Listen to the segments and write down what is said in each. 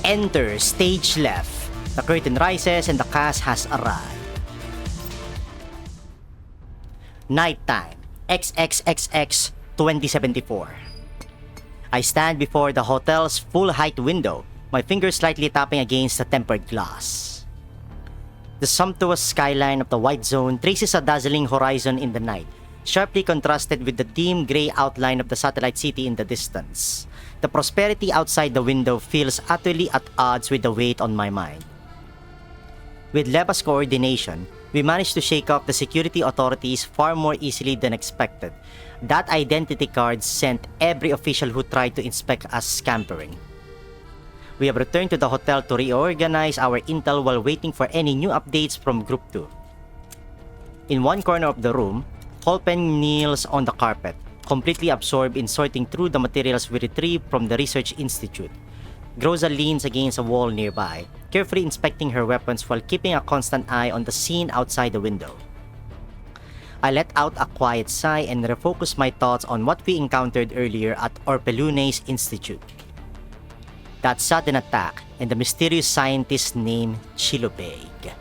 Enter stage left. The curtain rises and the cast has arrived. Nighttime, XXXX 2074. I stand before the hotel's full-height window, my fingers slightly tapping against the tempered glass. The sumptuous skyline of the white zone traces a dazzling horizon in the night, sharply contrasted with the dim gray outline of the satellite city in the distance. The prosperity outside the window feels utterly at odds with the weight on my mind. With Leva's coordination, we managed to shake off the security authorities far more easily than expected. That identity card sent every official who tried to inspect us scampering. We have returned to the hotel to reorganize our intel while waiting for any new updates from Group 2. In one corner of the room, Holpen kneels on the carpet, completely absorbed in sorting through the materials we retrieved from the research institute. Groza leans against a wall nearby, carefully inspecting her weapons while keeping a constant eye on the scene outside the window. I let out a quiet sigh and refocus my thoughts on what we encountered earlier at Orpelune's institute. That sudden attack and the mysterious scientist named Chilobeg.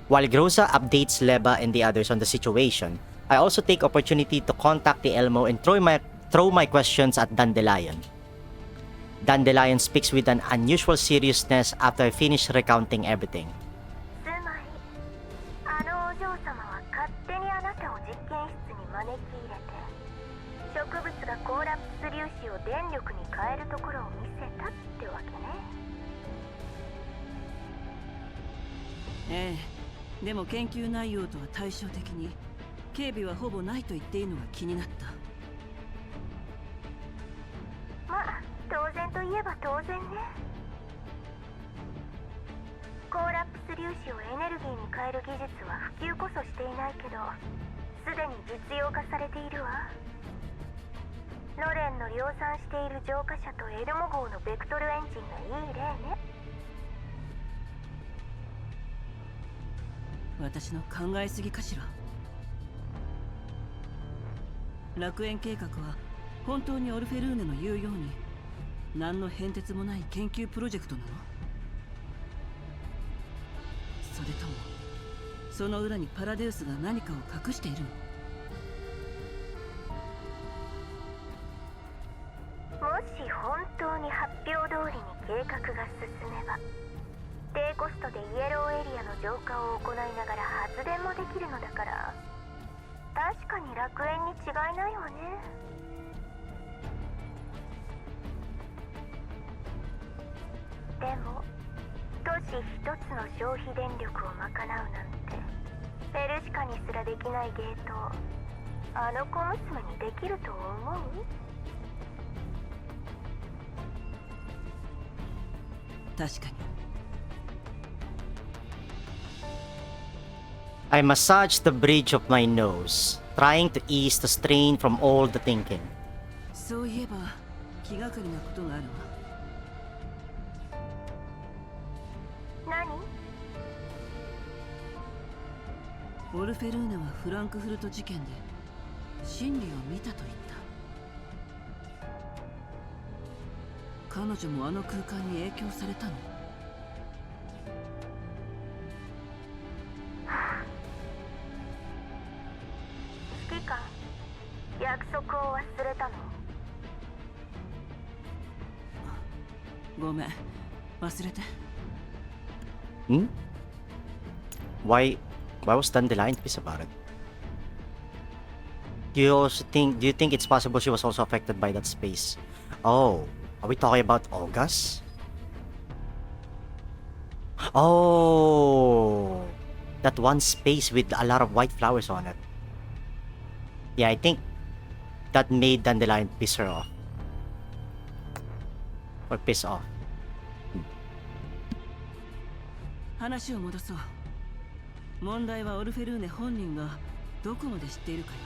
While Groza updates Leba and the others on the situation, I also take opportunity to contact the Elmo and throw my questions at Dandelion. Dandelion speaks with an unusual seriousness after I finish recounting everything. Eh, でも研究内容とは対照的に警備はほぼないと言っているのが気になった。まあ当然といえば当然ね。コーラップス粒子をエネルギーに変える技術は普及こそしていないけど、すでに実用化されているわ。ロレンの量産している浄化車とエルモ号のベクトルエンジンがいい例ね。私の考えすぎかしら。楽園計画は本当にオルフェルーネの言うように何の変哲もない研究プロジェクトなの？それともその裏にパラデウスが何かを隠しているの？もし本当に発表通りに計画が進めば、低コストでイエローエリアの浄化を行いながら発電もできるのだから、確かに楽園に違いないわね。でも都市一つの消費電力を賄うなんてペルシカにすらできないゲートをあの小娘にできると思う？確かに。I massage the bridge of my nose, trying to ease the strain from all the thinking. そういえば気がかりなことがあるわ。何？オルフェルーネはフランクフルト事件で真理を見たと言った。彼女もあの空間に影響されたの？指揮官、約束を忘れたの？ごめん、忘れて。Why was Dandelion pissed about it? Do you think it's possible she was also affected by that space? Oh, are we talking about August? Oh, that one space with a lot of white flowers on it. Yeah, I think that made Dandelion piss her off. Or piss off. 話を戻そう。問題はオルフェルーネ本人がどこまで知っているかよ。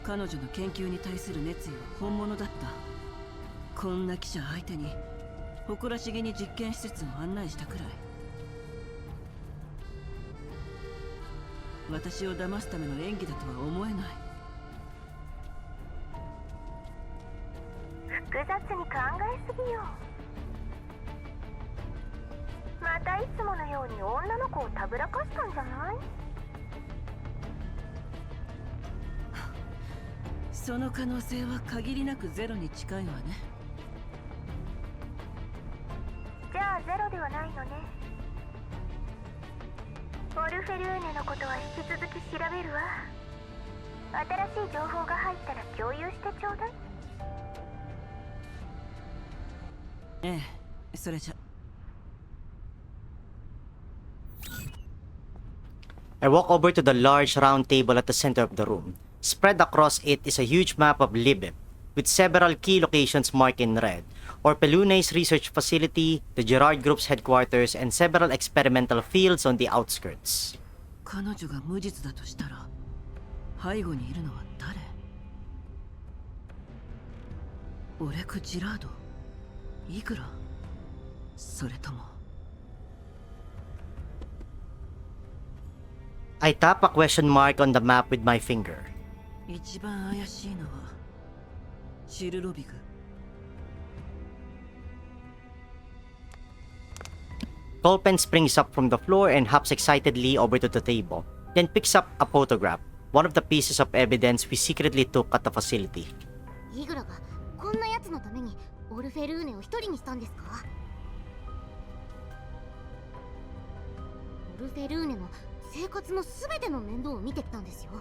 彼女の研究に対する熱意は本物だった。こんな記者相手に誇らしげに実験施設を案内したくらい。私を騙すための演技だとは思えない。不複雑に考えすぎよ。またいつものように女の子をたぶらかしたんじゃない？その可能性は限りなくゼロに近いわね。じゃあゼロではないのね。オルフェルーネのことは引き続き調べるわ。新しい情報が入ったら共有してちょうだい。ええ、それじゃ。I walk over to the large round table at the center of the room. Spread across it is a huge map of Libib, with several key locations marked in red. Orpelune's research facility, the Gerard Group's headquarters, and several experimental fields on the outskirts. 彼女が無実だとしたら、背後にいるのは誰？オレク・ジラード？イグラ？それとも。I tap a question mark on the map with my finger. 一番怪しいのはシルロビグ。Tolpen springs up from the floor and hops excitedly over to the table, then picks up a photograph, one of the pieces of evidence we secretly took at the facility. イグラがこんなやつのためにオルフェルーネを一人にしたんですか？オルフェルーネの生活のすべての面倒を見てきたんですよ。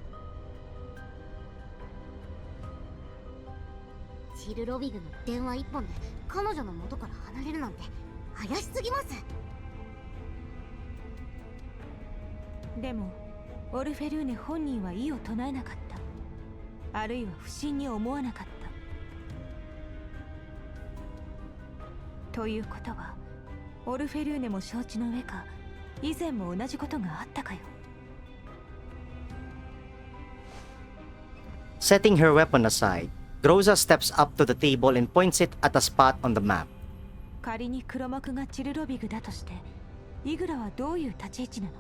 シルロビグの電話一本で彼女の元から離れるなんて怪しすぎます。でもオルフェルーネ本人は異を唱えなかった。あるいは不審に思わなかった。ということはオルフェルーネも承知の上か、以前も同じことがあったかよ。Setting her weapon aside, Groza steps up to the table and points it at a spot on the map. 仮に黒幕がチルロビグだとして、イグラはどういう立ち位置なの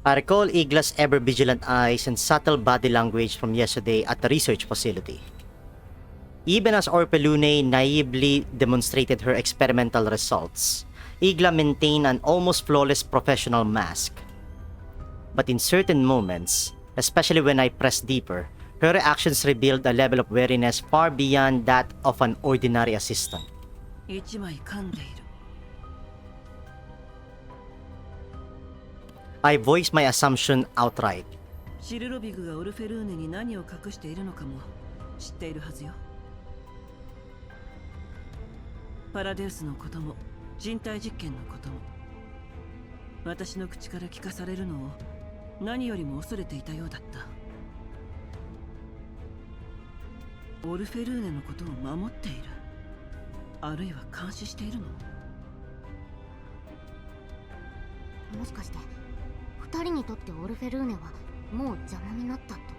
？I recall Igla's ever-vigilant eyes and subtle body language from yesterday at the research facility. Even as Orpelune naively demonstrated her experimental results, Igla maintained an almost flawless professional mask. But in certain moments, especially when I pressed deeper, her reactions revealed a level of wariness far beyond that of an ordinary assistant. 一枚噛んでいる。I voiced my assumption outright. シルロビグがオルフェルーネに何を隠しているのかも知っているはずよ。パラデウスのことも人体実験のことも私の口から聞かされるのを何よりも恐れていたようだった。オルフェルーネのことを守っている、あるいは監視しているの？もしかして二人にとってオルフェルーネはもう邪魔になったとか？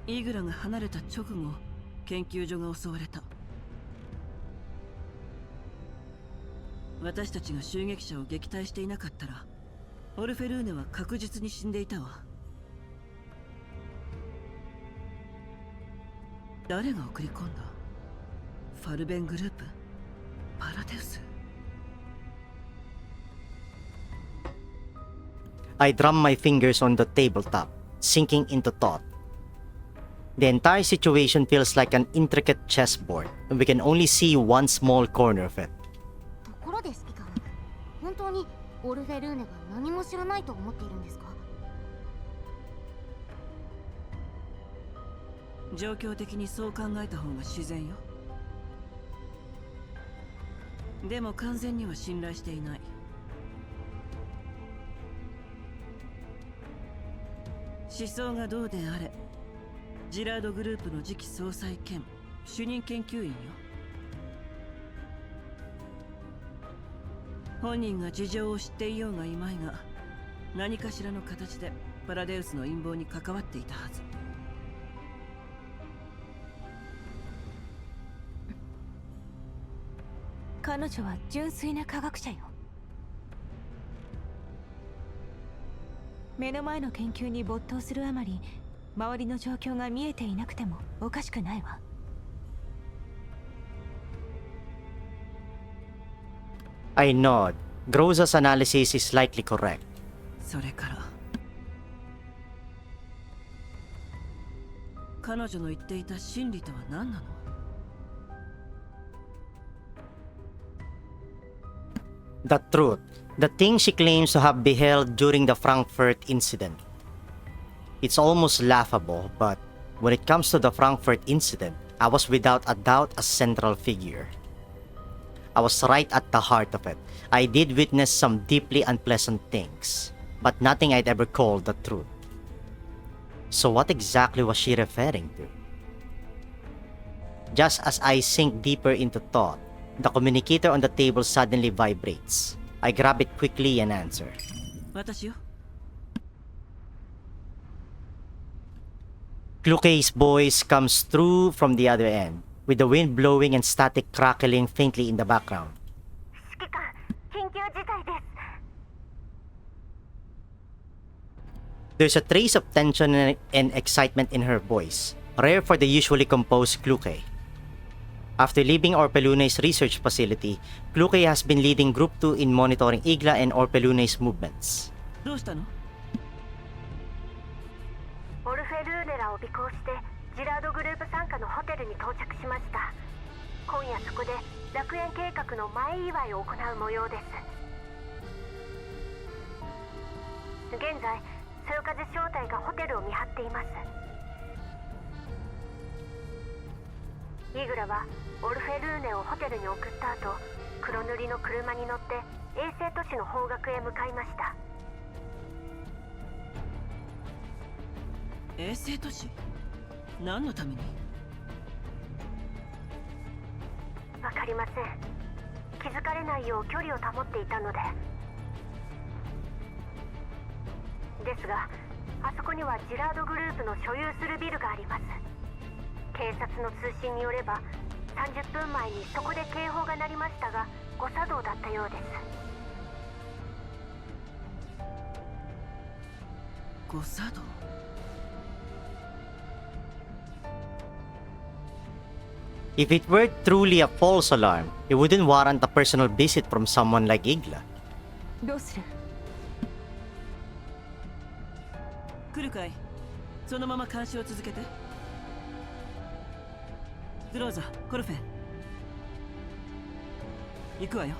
イグラが離れた直後、研究所が襲われた。私たちが襲撃者を撃退していなかったら、オルフェルーネは確実に死んでいたわ。誰が送り込んだ？ファルベングループ？パラデウス？ I drummed my fingers on the tabletop, sinking into thought. The entire situation feels like an intricate chessboard, and we can only see one small corner of it. ところでスピカン、本当にオルフェルーネが何も知らないと思っているんですか？状況的にそう考えた方が自然よ。でも完全には信頼していない。思想がどうであれ、ジラードグループの次期総裁兼主任研究員よ。本人が事情を知っていようがいまいが、何かしらの形でパラデウスの陰謀に関わっていたはず。彼女は純粋な科学者よ。目の前の研究に没頭するあまり周りの状況が見えていなくてもおかしくないわ。I nod. Groza's analysis is likely correct. それから彼女の言っていた真理とは何なの？ The truth. The thing she claims to have beheld during the Frankfurt incident. It's almost laughable, but when it comes to the Frankfurt incident, I was without a doubt a central figure. I was right at the heart of it. I did witness some deeply unpleasant things, but nothing I'd ever call the truth. So what exactly was she referring to? Just as I sink deeper into thought, the communicator on the table suddenly vibrates. I grab it quickly and answer. 私よ。 Cluke's voice comes through from the other end, with the wind blowing and static crackling faintly in the background. 指揮官、緊急事態です。 There's a trace of tension and excitement in her voice, rare for the usually composed Cluke. After leaving Orpelune's research facility, Cluke has been leading Group 2 in monitoring Igla and Orpelune's movements. どうしたの？オルフェルーネらを尾行してジラードグループ傘下のホテルに到着しました。今夜そこで楽園計画の前祝いを行う模様です。現在そよ風招待がホテルを見張っています。イグラはオルフェルーネをホテルに送った後、黒塗りの車に乗って衛星都市の方角へ向かいました。衛星都市？何のために？わかりません。気づかれないよう距離を保っていたので。ですが、あそこにはジラードグループの所有するビルがあります。警察の通信によれば、30分前にそこで警報が鳴りましたが、誤作動だったようです。誤作動？ If it were truly a false alarm, it wouldn't warrant a personal visit from someone like Igla. どうする？来るかい？そのまま監視を続けて。グローザ、コルフェン。行くわよ。